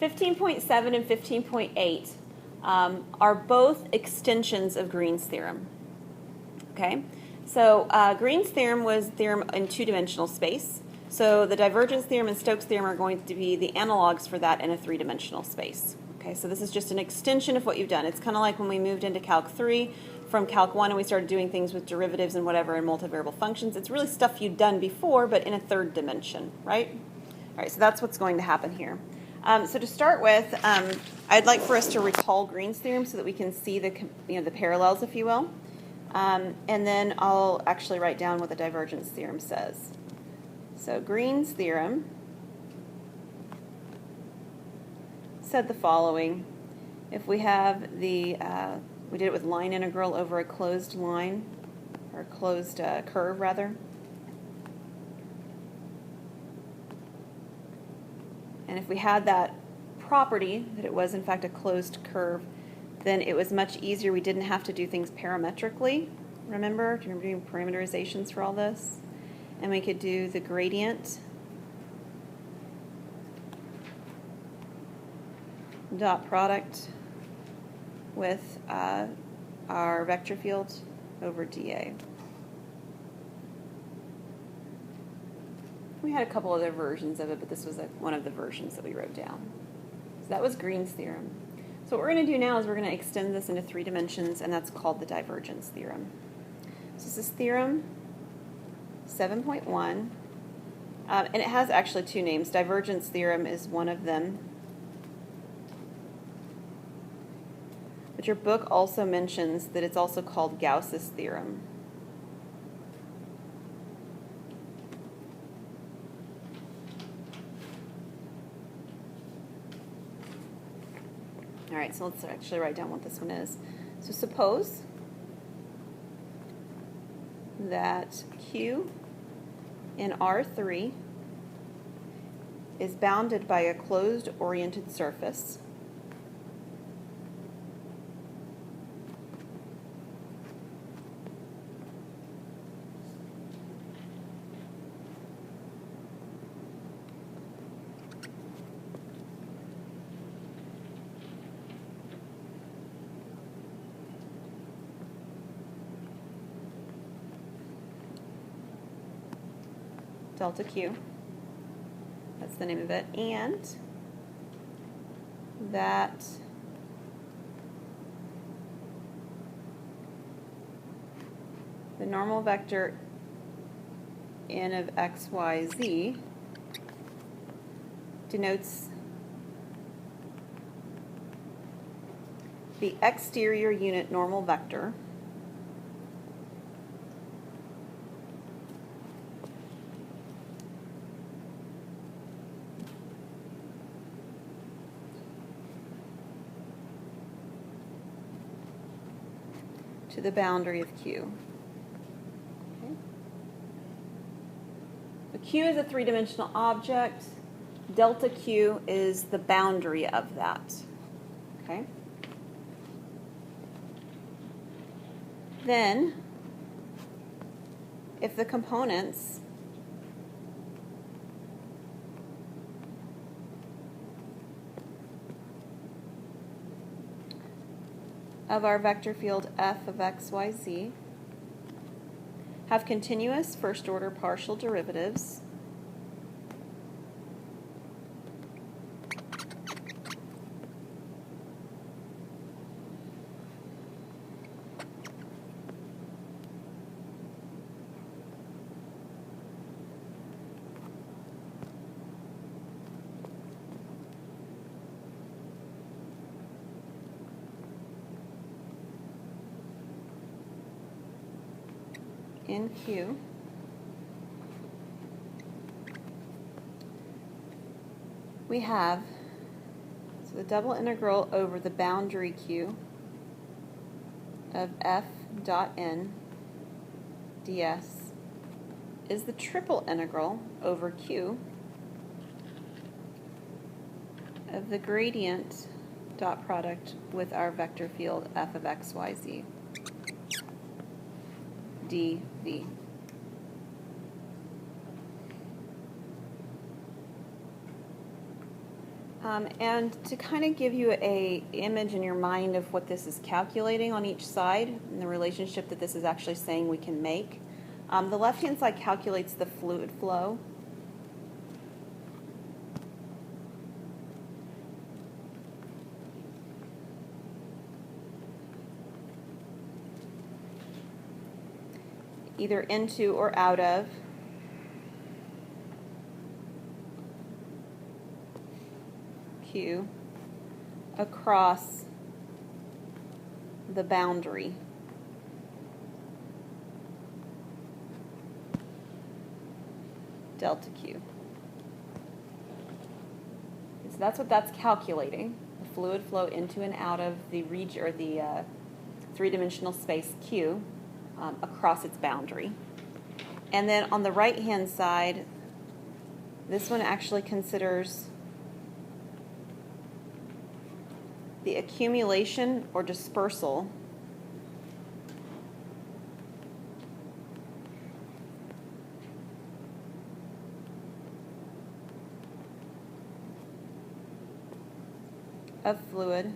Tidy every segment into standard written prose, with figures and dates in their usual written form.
15.7 and 15.8 are both extensions of Green's theorem. Okay, so Green's theorem was theorem in two-dimensional space. So the divergence theorem and Stokes theorem are going to be the analogs for that in a three-dimensional space. Okay, so this is just an extension of what you've done. It's kind of like when we moved into Calc 3 from Calc 1 and we started doing things with derivatives and whatever and multivariable functions. It's really stuff you'd done before, but in a third dimension, right? All right, so that's what's going to happen here. So to start with, I'd like for us to recall Green's theorem so that we can see the parallels, if you will. And then I'll actually write down what the divergence theorem says. So Green's theorem said the following. If we have the, we did it with line integral over a closed line, or closed curve rather. And if we had that property, that it was in fact a closed curve, then it was much easier. We didn't have to do things parametrically. Remember? Do you remember doing parameterizations for all this? And we could do the gradient dot product with our vector field over dA. We had a couple other versions of it, but this was one of the versions that we wrote down. So that was Green's theorem. So what we're going to do now is we're going to extend this into 3 dimensions, and that's called the divergence theorem. So this is theorem 7.1, and it has actually 2 names. Divergence theorem is one of them. But your book also mentions that it's also called Gauss's theorem. All right, so let's actually write down what this one is. So suppose that Q in R3 is bounded by a closed oriented surface delta Q, that's the name of it, and that the normal vector n of x, y, z denotes the exterior unit normal vector to the boundary of Q. Okay. So Q is a 3-dimensional object. Delta Q is the boundary of that. Okay. Then, if the components of our vector field f of x, y, z have continuous first-order partial derivatives, in Q, we have, so the double integral over the boundary Q of f dot n ds is the triple integral over Q of the gradient dot product with our vector field f of x, y, z. dV. And to kind of give you a image in your mind of what this is calculating on each side and the relationship that this is actually saying we can make, the left-hand side calculates the fluid flow. Either into or out of Q across the boundary. Delta Q. So that's what that's calculating, the fluid flow into and out of the region or the three-dimensional space Q across its boundary. And then on the right-hand side, this one actually considers the accumulation or dispersal of fluid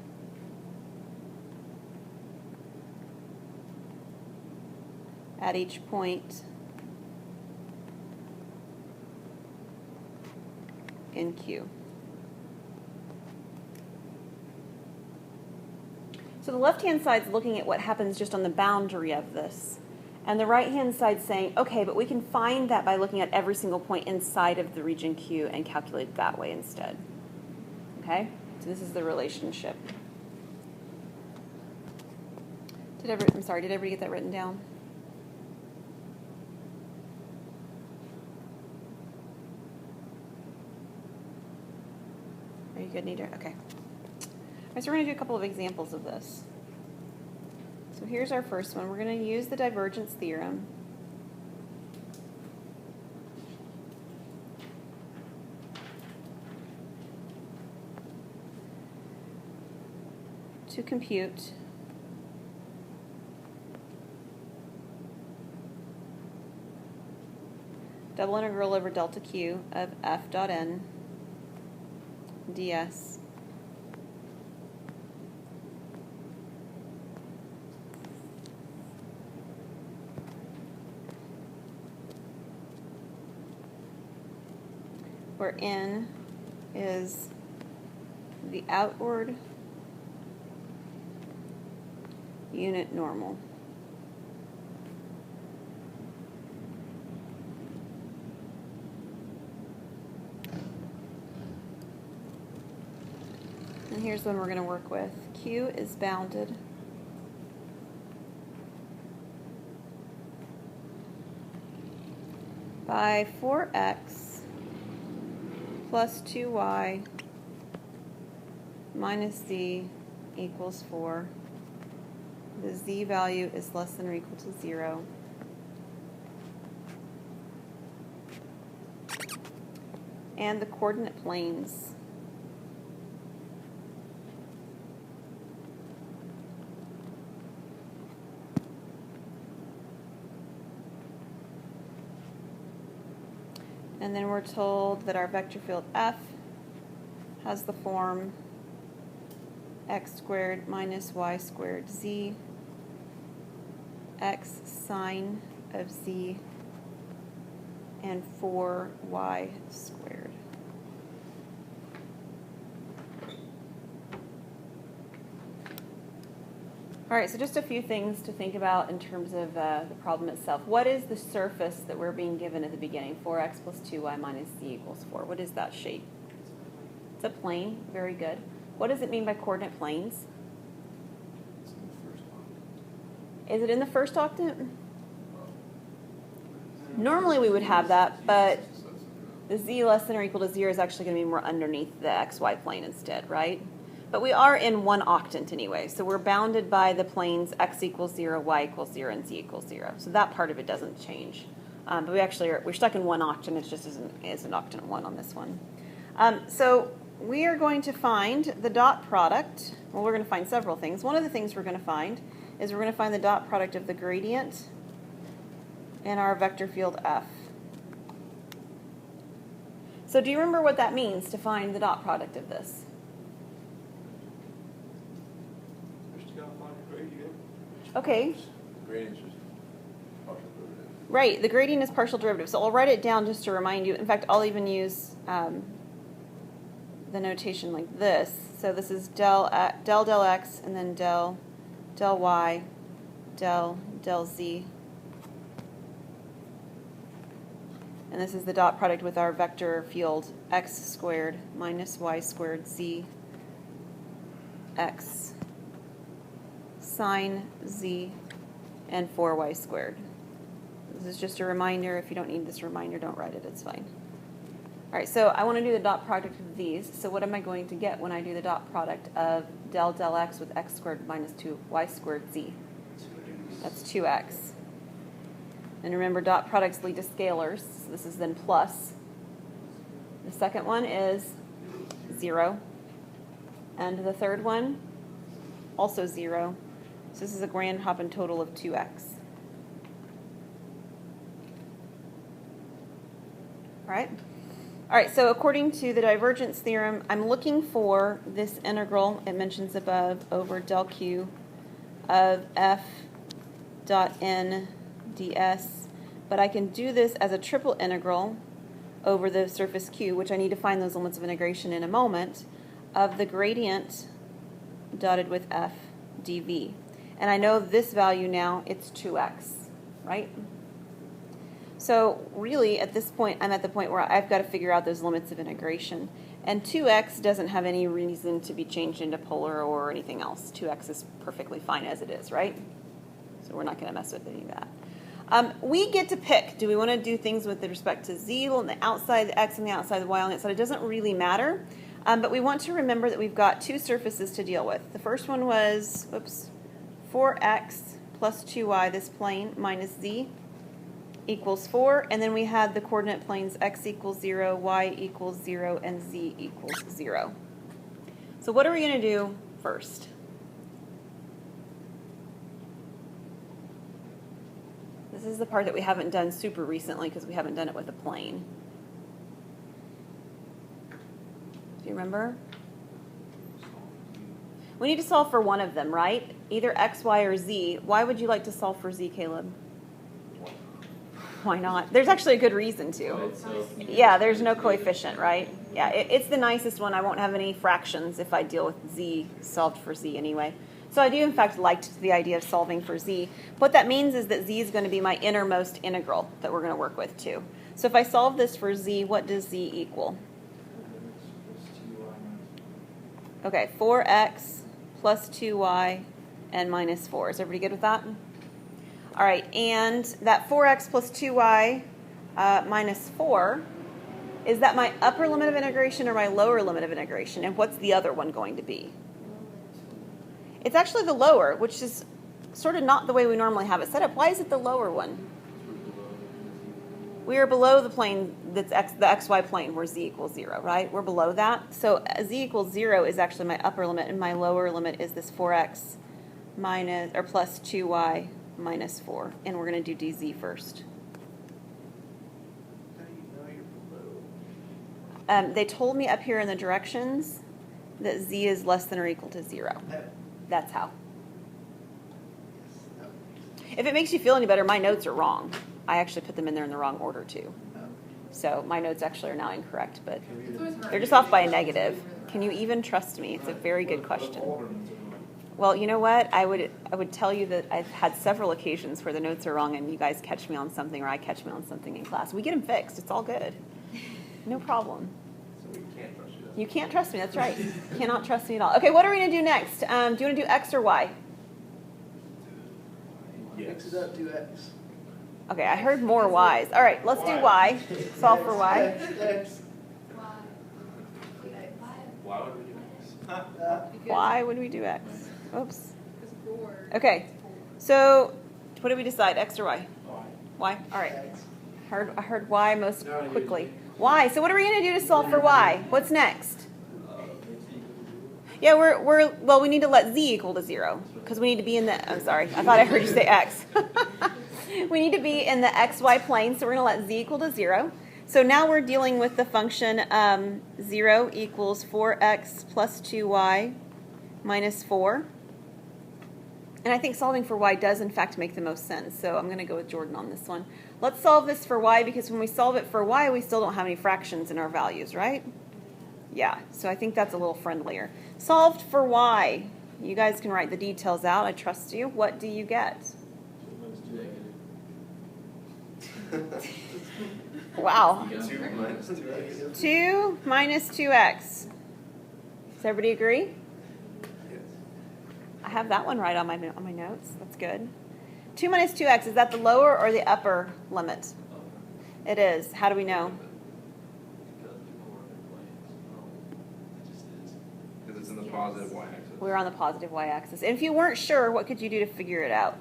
at each point in Q. So the left-hand side is looking at what happens just on the boundary of this. And the right-hand side saying, okay, but we can find that by looking at every single point inside of the region Q and calculate it that way instead. Okay? So this is the relationship. Did everybody get that written down? Are you good, Nita? Okay. All right, so we're going to do a couple of examples of this. So here's our first one. We're going to use the divergence theorem. To compute double integral over delta Q of f dot n ds where n is the outward unit normal. And here's one we're going to work with. Q is bounded by 4x plus 2y minus z equals 4. The z value is less than or equal to 0. And the coordinate planes. And then we're told that our vector field F has the form x squared minus y squared z, x sine of z, and 4y squared. All right, so just a few things to think about in terms of the problem itself. What is the surface that we're being given at the beginning? 4x plus 2y minus z equals 4. What is that shape? It's a plane. Very good. What does it mean by coordinate planes? Is it in the first octant? Normally we would have that, but the z less than or equal to 0 is actually going to be more underneath the xy plane instead, right? But we are in one octant anyway, so we're bounded by the planes x equals 0, y equals 0, and z equals 0. So that part of it doesn't change. But we're stuck in one octant. It just isn't octant 1 on this one. So we are going to find the dot product. Well, we're going to find several things. One of the things we're going to find is we're going to find the dot product of the gradient and our vector field F. So do you remember what that means to find the dot product of this? Just gotta find a gradient. Okay. Gradient is just partial derivative. Right, the gradient is partial derivative. So I'll write it down just to remind you. In fact, I'll even use the notation like this. So this is del x, and then del y, del z. And this is the dot product with our vector field x squared minus y squared z x sine z and 4y squared. This is just a reminder. If you don't need this reminder, don't write it. It's fine. All right, so I want to do the dot product of these. So what am I going to get when I do the dot product of del x with x squared minus 2y squared z? That's 2x. And remember, dot products lead to scalars. So this is then plus. The second one is 0. And the third one, also 0. So this is a grand hopping total of 2x. All right? All right, so according to the divergence theorem, I'm looking for this integral, it mentions above, over del q of f dot n ds. But I can do this as a triple integral over the surface q, which I need to find those limits of integration in a moment, of the gradient dotted with f dv. And I know this value now, it's 2x, right? So really, at this point, I'm at the point where I've got to figure out those limits of integration. And 2x doesn't have any reason to be changed into polar or anything else. 2x is perfectly fine as it is, right? So we're not going to mess with any of that. We get to pick. Do we want to do things with respect to z on the outside, the x on the outside, the y on the outside? It doesn't really matter. But we want to remember that we've got two surfaces to deal with. The first one was, 4x plus 2y, this plane, minus z equals 4, and then we had the coordinate planes x equals 0, y equals 0, and z equals 0. So what are we going to do first? This is the part that we haven't done super recently because we haven't done it with a plane. Do you remember? We need to solve for one of them, right? Either x, y, or z. Why would you like to solve for z, Caleb? Why not? There's actually a good reason to. Yeah, there's no coefficient, right? Yeah, it's the nicest one. I won't have any fractions if I deal with z, solved for z anyway. So I do, in fact, like the idea of solving for z. What that means is that z is going to be my innermost integral that we're going to work with, too. So if I solve this for z, what does z equal? Okay, 4x plus 2y and minus 4. Is everybody good with that? All right, and that 4x plus 2y minus 4, is that my upper limit of integration or my lower limit of integration? And what's the other one going to be? It's actually the lower, which is sort of not the way we normally have it set up. Why is it the lower one? We are below the plane that's the xy plane where z equals 0, right? We're below that. So z equals 0 is actually my upper limit, and my lower limit is this 4x minus or plus 2y minus 4, and we're going to do dz first. How do you know you're below? They told me up here in the directions that z is less than or equal to 0. That's how. If it makes you feel any better, my notes are wrong. I actually put them in there in the wrong order, too. So my notes actually are now incorrect, but they're just off by a negative. Can you even trust me? It's a very good question. Well, you know what? I would tell you that I've had several occasions where the notes are wrong and you guys catch me on something or I catch me on something in class. We get them fixed. It's all good. No problem. So we can't trust you. You can't trust me. That's right. You cannot trust me at all. Okay, what are we going to do next? Do you want to do x or y? Mix it up, do x. Okay, I heard more y's. All right, let's do y. Solve for y. X. Why would we do this? Why would we do x? Oops. Okay, so what did we decide, x or y? Y. All right. I heard y most quickly. Y. So what are we going to do to solve for y? What's next? Yeah, well, we need to let z equal to 0 because we need to be in the. I'm sorry, I thought I heard you say x. We need to be in the xy plane, so we're going to let z equal to 0. So now we're dealing with the function 0 equals 4x plus 2y minus 4. And I think solving for y does, in fact, make the most sense. So I'm going to go with Jordan on this one. Let's solve this for y, because when we solve it for y, we still don't have any fractions in our values, right? Yeah, so I think that's a little friendlier. Solved for y. You guys can write the details out. I trust you. What do you get? Wow. 2 minus 2x. 2 minus 2x. Does everybody agree? Yes. I have that one right on my notes. That's good. 2 minus 2x, is that the lower or the upper limit? It is. How do we know? Because it's in the positive y-axis. We're on the positive y-axis. And if you weren't sure, what could you do to figure it out?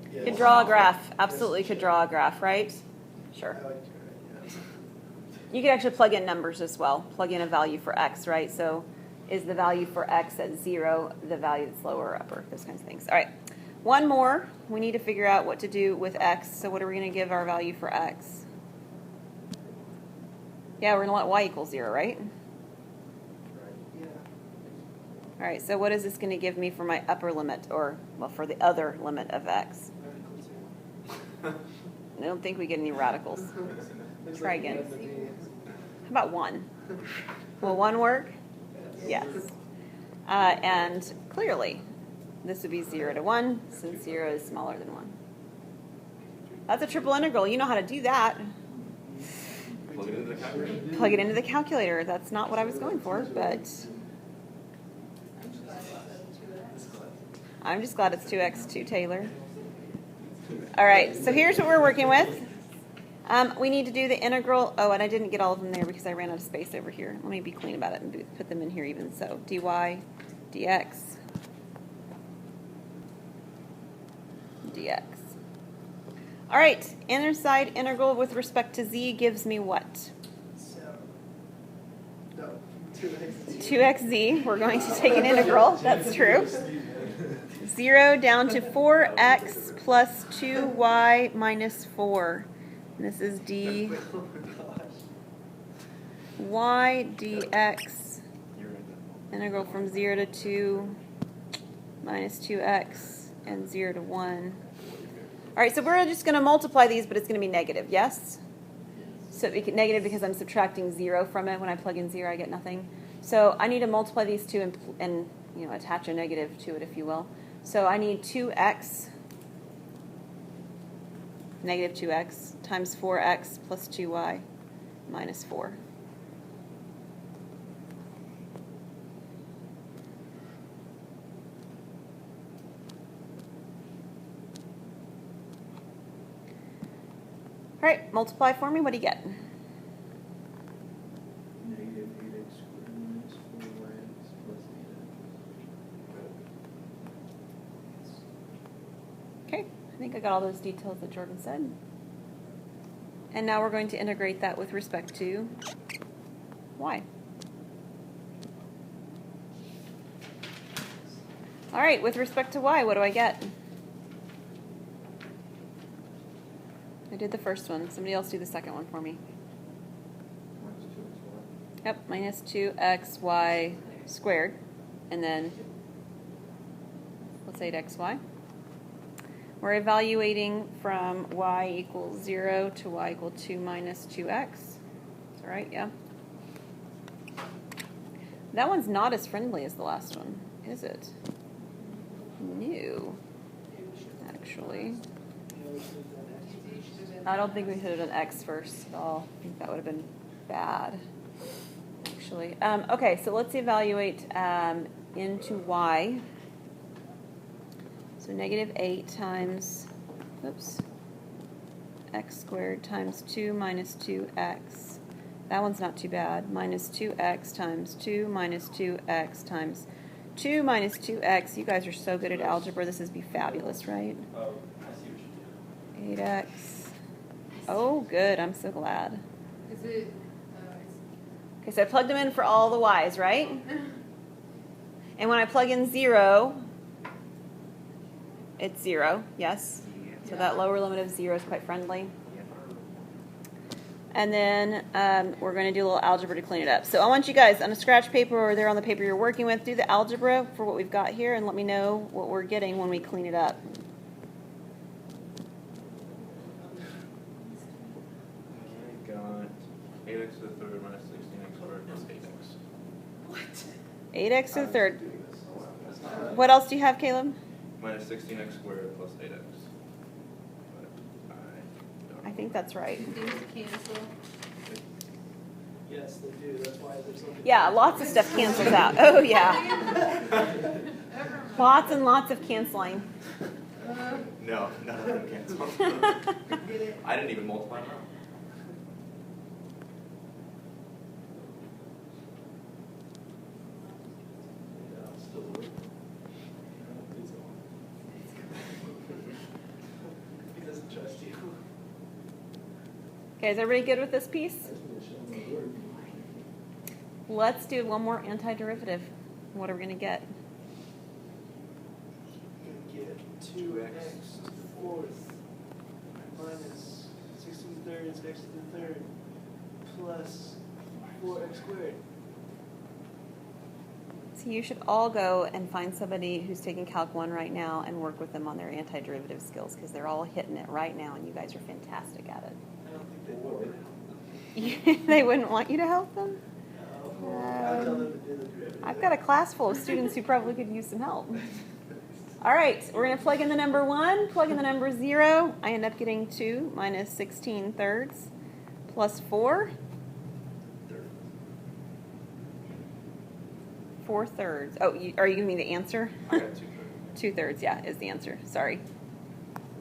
You Yes. could draw a graph. Absolutely could draw a graph, right? Sure. I like to write, yeah. You could actually plug in numbers as well. Plug in a value for x, right? So is the value for x at 0 the value that's lower or upper? Those kinds of things. All right. One more. We need to figure out what to do with x. So what are we going to give our value for x? Yeah, we're going to let y equal 0, right? Yeah. All right. So what is this going to give me for my upper limit, or, well, for the other limit of x? I don't think we get any radicals. Looks Try like you again. have the D. How about 1? Will 1 work? Yes. And clearly, this would be 0 to 1, since 0 is smaller than 1. That's a triple integral. You know how to do that. Plug it into the calculator. Plug it into the calculator. That's not what I was going for, but I'm just glad it's 2x, 2 Taylor. All right, so here's what we're working with. We need to do the integral. Oh, and I didn't get all of them there because I ran out of space over here. Let me be clean about it and put them in here even so. dy dx dx. All right, inner side integral with respect to z gives me what? So, no, 2x. 2xz. We're going to take an integral. That's true. 0 down to 4x plus 2y minus 4. And this is dy dx. Integral from 0 to 2 minus 2x and 0 to 1. All right, so we're just going to multiply these, but it's going to be negative, yes? So it negative because I'm subtracting 0 from it. When I plug in 0, I get nothing. So I need to multiply these two and attach a negative to it, if you will. So I need 2x, negative 2x, times 4x plus 2y minus 4. All right, multiply for me. What do you get? Negative 8x squared minus 4y plus 8x. Okay, I think I got all those details that Jordan said. And now we're going to integrate that with respect to y. All right, with respect to y, what do I get? I did the first one. Somebody else do the second one for me. Minus 2xy. Yep, minus 2xy squared. And then, let's say 8xy. We're evaluating from y equals 0 to y equal 2 minus 2x. Is that right? Yeah. That one's not as friendly as the last one, is it? No, actually. I don't think we should have done x first at all. I think that would have been bad, actually. Okay, so let's evaluate into y. So negative 8 times, oops, x squared times 2 minus 2x. That one's not too bad. Minus 2x times 2 minus 2x times 2 minus 2x. You guys are so good at algebra. This is be fabulous, right? Oh, I see what you 8x. Oh, good. I'm so glad. Is it, Okay, so I plugged them in for all the y's, right? And when I plug in 0, it's 0, yes? So that lower limit of 0 is quite friendly. And then we're going to do a little algebra to clean it up. So I want you guys on a scratch paper or there on the paper you're working with, do the algebra for what we've got here and let me know what we're getting when we clean it up. I got 8x to the third minus 16x squared plus 8x. What? 8x to the third. Doing this. That's not What else do you have, Caleb? Minus 16x squared plus 8x. But I think that's right. These cancel. Yes, they do. That's why there's something. Yeah, lots of stuff cancels out. Oh, yeah. Lots and lots of canceling. No, none of them cancel. I didn't even multiply them out. Yeah, I'm still working. He doesn't trust you. Okay, is everybody good with this piece? Let's do one more antiderivative. What are we going to get? You get 2x to the fourth minus 16 thirds x to the third plus 4x squared. So you should all go and find somebody who's taking Calc 1 right now and work with them on their antiderivative skills because they're all hitting it right now and you guys are fantastic at I don't think they would. it. They wouldn't want you to help them? No. I'll tell them to do the derivative. I've got a class full of students who probably could use some help. All right, we're going to plug in the number 1, plug in the number 0. I end up getting 2 minus 16 thirds plus 4. 4 thirds. Oh, are you giving me the answer? I got 2 thirds. 2 thirds, yeah, is the answer. Sorry.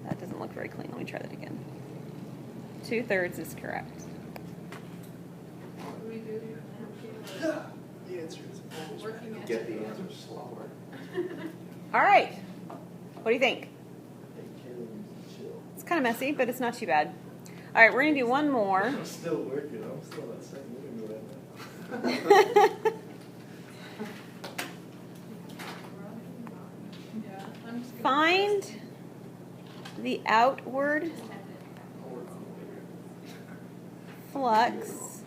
That doesn't look very clean. Let me try that again. 2 thirds is correct. What do we do? The answer is Working at Get the answer slower. All right. What do you think? Hey, Caleb needs to chill. It's kind of messy, but it's not too bad. All right, we're going to do one more. I'm still working. I'm still at second interview right now. Yeah, I'm just gonna Find the outward flux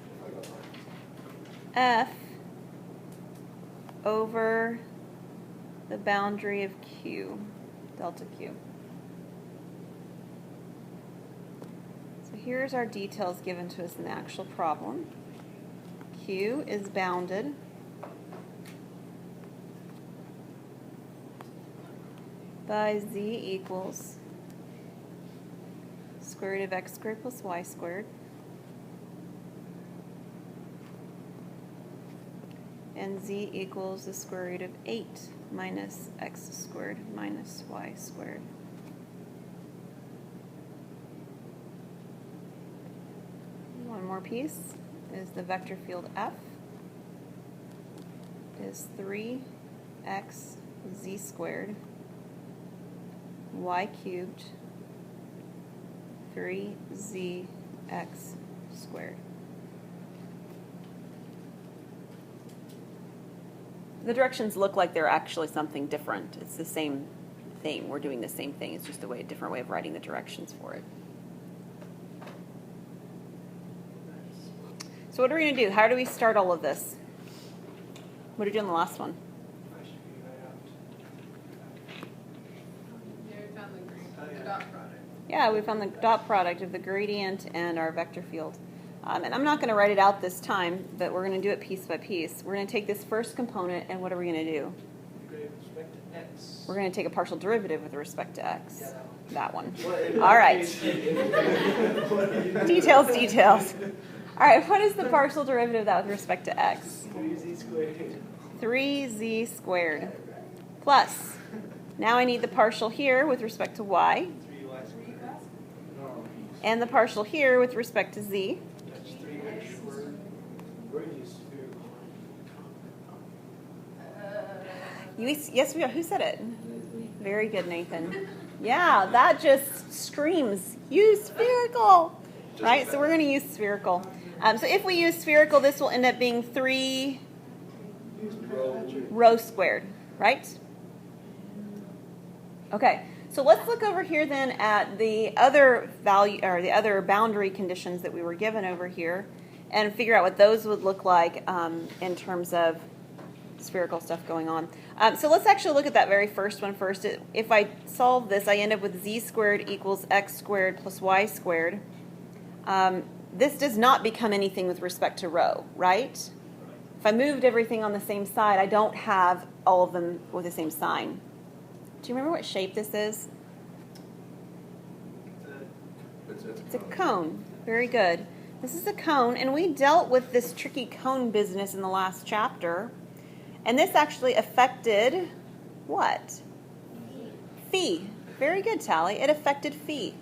F over the boundary of Q, delta Q. So here's our details given to us in the actual problem. Q is bounded by Z equals square root of x squared plus y squared. And Z equals the square root of 8 minus x squared minus y squared. One more piece is the vector field F is 3x z squared y cubed 3zx squared. The directions look like they're actually something different. It's the same thing. We're doing the same thing. It's just a different way of writing the directions for it. So what are we going to do? How do we start all of this? What did you do in the last one? I should be right out. Yeah, we found Oh, the yeah. dot product. Yeah, we found the dot product of the gradient and our vector field. And I'm not going to write it out this time, but we're going to do it piece by piece. We're going to take this first component, and what are we going to do? Integrate with respect to x. We're going to take a partial derivative with respect to x. Yeah, That one. What, in All that right. case, what do you do? Details, details. All right, what is the partial derivative of that with respect to x? 3z squared. 3z squared plus, now I need the partial here with respect to y, 3y squared. No, and the partial here with respect to z. That's 3x squared. we're used spherical. Yes, we are. Who said it? Very good, Nathan. Yeah, that just screams, use spherical. Right, so we're going to use spherical. So if we use spherical, this will end up being 3 rho squared, right? Okay, So let's look over here then at the other value or the other boundary conditions that we were given over here, and figure out what those would look like in terms of spherical stuff going on. So let's actually look at that very first one first. If I solve this, I end up with z squared equals x squared plus y squared. This does not become anything with respect to rho, right? If I moved everything on the same side, I don't have all of them with the same sign. Do you remember what shape this is? It's a cone. Very good. This is a cone, and we dealt with this tricky cone business in the last chapter. And this actually affected what? Phi. Very good, Tally. It affected phi.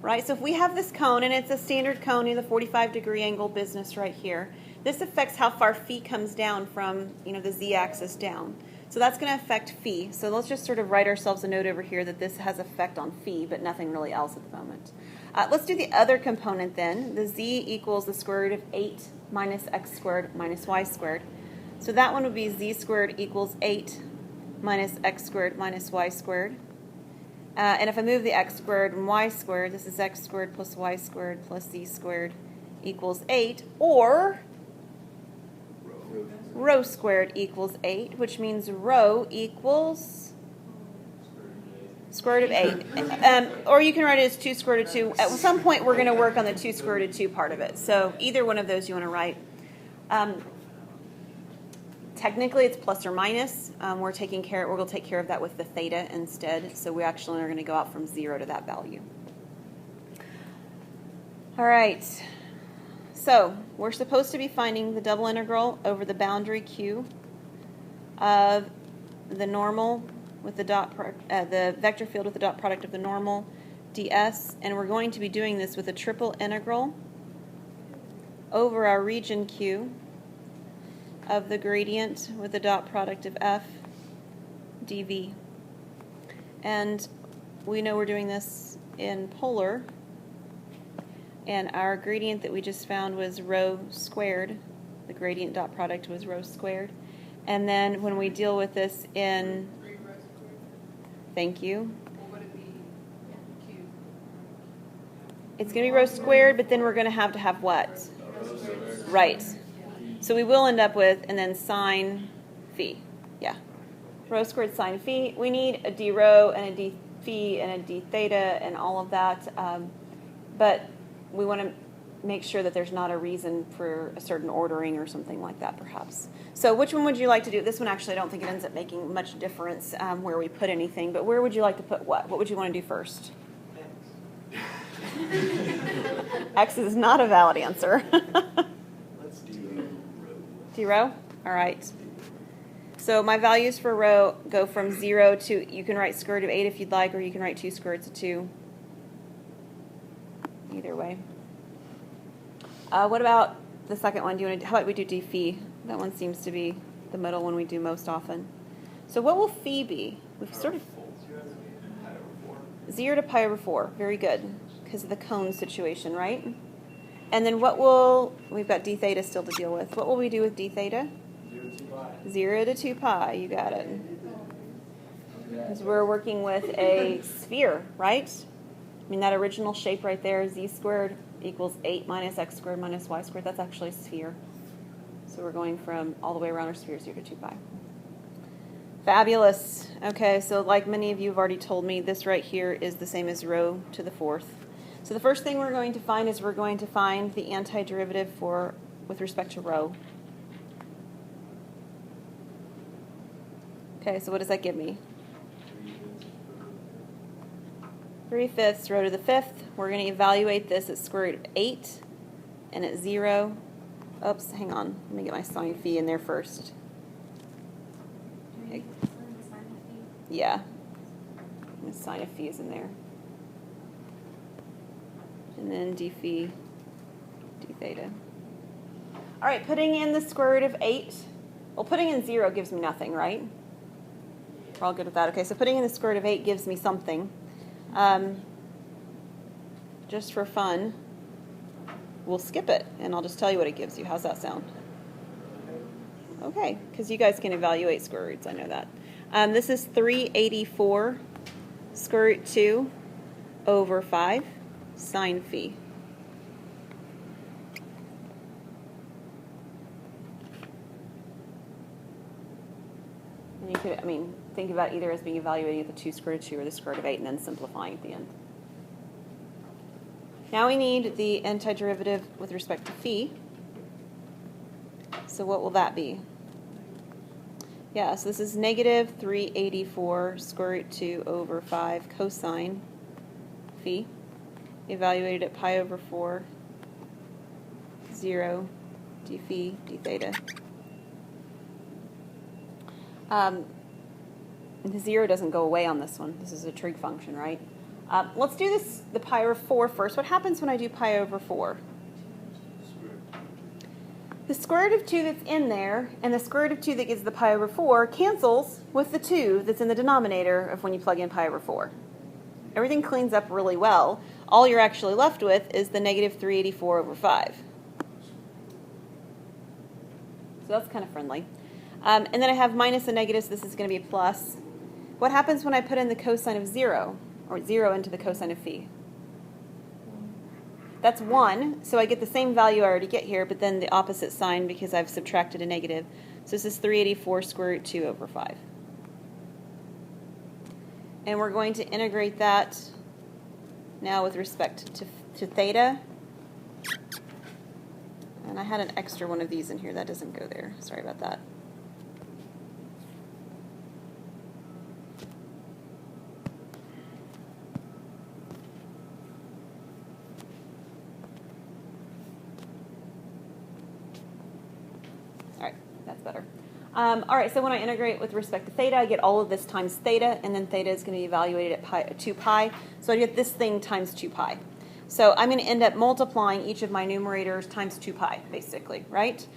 Right? So if we have this cone, and it's a standard cone in the 45-degree angle business right here, this affects how far phi comes down from, the z-axis down. So that's going to affect phi. So let's just sort of write ourselves a note over here that this has effect on phi, but nothing really else at the moment. Let's do the other component then. The z equals the square root of 8 minus x squared minus y squared. So that one would be z squared equals 8 minus x squared minus y squared. And if I move the x squared and y squared, this is x squared plus y squared plus z squared equals 8, or rho squared equals 8, which means rho equals square root of 8. Or you can write it as 2 square root of 2. At some point, we're going to work on the 2 square root of 2 part of it. So either one of those you want to write. Technically, it's plus or minus. We're going to take care of that with the theta instead. So we actually are going to go out from 0 to that value. All right. So we're supposed to be finding the double integral over the boundary Q of the normal with the the vector field with the dot product of the normal ds, and we're going to be doing this with a triple integral over our region Q of the gradient with the dot product of f dv. And we know we're doing this in polar, and our gradient that we just found was rho squared. The gradient dot product was rho squared. And then when we deal with this in, 3 rho squared. thank you, What would it be? Q. it's going to be rho squared, but then we're going to have what? Rho squared. Right. So we will end up with, and then sine phi. Yeah. Rho squared sine phi. We need a d rho and a d phi and a d theta and all of that. But we want to make sure that there's not a reason for a certain ordering or something like that, perhaps. So which one would you like to do? This one, actually, I don't think it ends up making much difference where we put anything. But where would you like to put what? What would you want to do first? X is not a valid answer. Let's do rho. D rho? All right. So my values for rho go from 0 to, you can write square root of 8 if you'd like, or you can write 2 square roots of 2. Either way. What about the second one? How about we do d phi? That one seems to be the middle one we do most often. So what will phi be? We've sort of 0 to pi over 4. Very good, because of the cone situation, right? And then we've got d theta still to deal with. What will we do with d theta? 0 to 2 pi. You got it. Because we're working with a sphere, right? I mean, that original shape right there, z squared equals 8 minus x squared minus y squared. That's actually a sphere. So we're going from all the way around our sphere, 0 to 2 pi. Fabulous. Okay, so like many of you have already told me, this right here is the same as rho to the 4th. So the first thing we're going to find is we're going to find the antiderivative with respect to rho. Okay, so what does that give me? 3/5 rho to the 5th. We're going to evaluate this at square root of 8 and at 0. Oops, hang on. Let me get my sine phi in there first. Yeah. The sine of phi is in there. And then d phi, d theta. All right, putting in the square root of 8. Well, putting in 0 gives me nothing, right? We're all good with that. Okay, so putting in the square root of 8 gives me something. Just for fun, we'll skip it, and I'll just tell you what it gives you. How's that sound? Okay, because you guys can evaluate square roots. I know that. This is 384 square root 2 over 5 sine phi. And you could, think about either as being evaluating at the 2 square root of 2 or the square root of 8 and then simplifying at the end. Now we need the antiderivative with respect to phi. So what will that be? Yeah, so this is negative 384 square root 2 over 5 cosine phi, evaluated at pi over 4, 0, d phi, d theta. The 0 doesn't go away on this one. This is a trig function, right? Let's do this, the pi over 4 first. What happens when I do pi over 4? The square root of 2 that's in there and the square root of 2 that gives the pi over 4 cancels with the 2 that's in the denominator of when you plug in pi over 4. Everything cleans up really well. All you're actually left with is the negative 384 over 5. So that's kind of friendly. And then I have minus and negatives. This is going to be plus. What happens when I put in the cosine of 0, or 0 into the cosine of phi? That's 1, so I get the same value I already get here, but then the opposite sign because I've subtracted a negative. So this is 384 square root 2 over 5. And we're going to integrate that now with respect to theta. And I had an extra one of these in here. That doesn't go there. Sorry about that. Better. All right, so when I integrate with respect to theta, I get all of this times theta, and then theta is going to be evaluated at 2 pi. So I get this thing times 2 pi. So I'm going to end up multiplying each of my numerators times 2 pi, basically, right?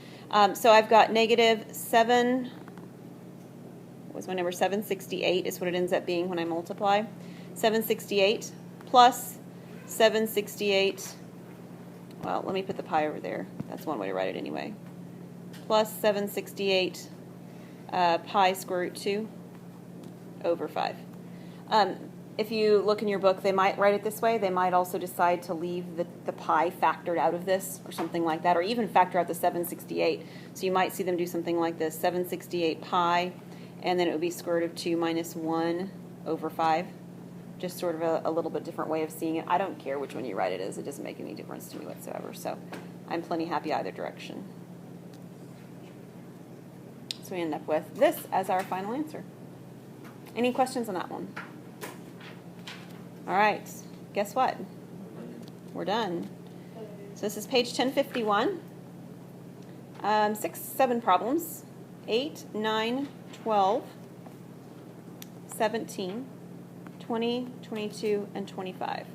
So I've got negative 7, what was my number? 768 is what it ends up being when I multiply. 768 plus 768, well, let me put the pi over there. That's one way to write it anyway. Plus 768 pi square root 2 over 5. If you look in your book, they might write it this way. They might also decide to leave the pi factored out of this or something like that, or even factor out the 768. So you might see them do something like this, 768 pi, and then it would be square root of 2 minus 1 over 5. Just sort of a little bit different way of seeing it. I don't care which one you write it as. It doesn't make any difference to me whatsoever. So I'm plenty happy either direction. So we end up with this as our final answer. Any questions on that one? All right, guess what? We're done. So this is page 1051. 6, 7 problems. 8, 9, 12, 17, 20, 22, and 25.